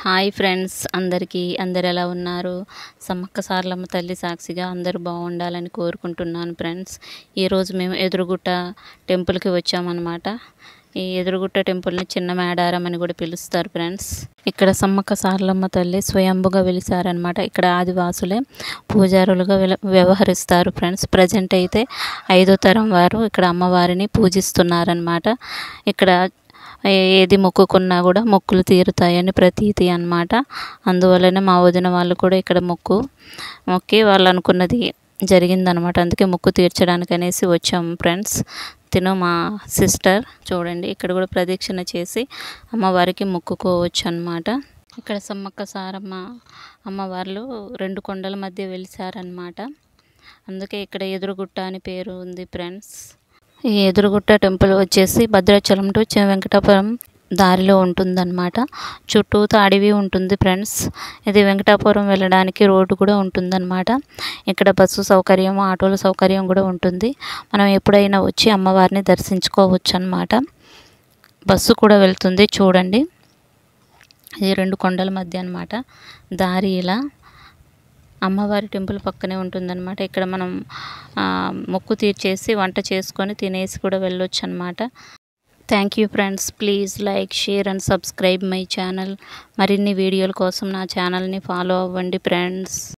Hi friends, అందరు ఎలా ఉన్నారు? సమ్మక్క సారలమ్మ తల్లి సాక్షిగా అందరూ బాగుండాలని కోరుకుంటున్నాను ఫ్రెండ్స్. ఈరోజు మేము ఎదురుగుట్ట టెంపుల్కి వచ్చామన్నమాట. ఈ ఎదురుగుట్ట టెంపుల్ని చిన్న మేడారం అని కూడా పిలుస్తారు ఫ్రెండ్స్. ఇక్కడ సమ్మక్క సారలమ్మ తల్లి స్వయంభుగా వెలిసారనమాట. ఇక్కడ ఆదివాసులే పూజారులుగా వ్యవహరిస్తారు ఫ్రెండ్స్. ప్రజెంట్ అయితే 5వ తరం వారు ఇక్కడ అమ్మవారిని పూజిస్తున్నారనమాట. ఇక్కడ ఏది మొక్కుకున్నా కూడా మొక్కులు తీరుతాయని ప్రతీతి అన్నమాట. అందువల్లనే మా వదిన వాళ్ళు కూడా ఇక్కడ మొక్కి వాళ్ళు అనుకున్నది జరిగిందనమాట. అందుకే మొక్కు తీర్చడానికి అనేసి వచ్చాము ఫ్రెండ్స్. మా సిస్టర్ చూడండి, ఇక్కడ కూడా ప్రదక్షిణ చేసి అమ్మవారికి మొక్కుకోవచ్చు అన్నమాట. ఇక్కడ సమ్మక్క సారమ్మ అమ్మవార్లు 2 కొండల మధ్య వెలిసారనమాట. అందుకే ఇక్కడ ఎదురుగుట్ట అని పేరు ఉంది ఫ్రెండ్స్. ఈ ఎదురుగుట్ట టెంపుల్ వచ్చేసి భద్రాచలం టు వెంకటాపురం దారిలో ఉంటుందన్నమాట. చుట్టూతో అడవి ఉంటుంది ఫ్రెండ్స్. ఇది వెంకటాపురం వెళ్ళడానికి రోడ్డు కూడా ఉంటుందన్నమాట. ఇక్కడ బస్సు సౌకర్యం, ఆటోల సౌకర్యం కూడా ఉంటుంది. మనం ఎప్పుడైనా వచ్చి అమ్మవారిని దర్శించుకోవచ్చు అన్నమాట. బస్సు కూడా వెళ్తుంది చూడండి. ఇది 2 కొండల మధ్య అన్నమాట దారి. ఇలా అమ్మవారి టెంపుల్ పక్కనే ఉంటుందన్నమాట. ఇక్కడ మనం మొక్కు తీర్చేసి వంట చేసుకొని తినేసి కూడా వెళ్ళొచ్చు అన్నమాట. Thank you friends. Please like, share and subscribe my channel. మరిన్ని వీడియోల కోసం నా ఛానల్ని ఫాలో అవ్వండి ఫ్రెండ్స్.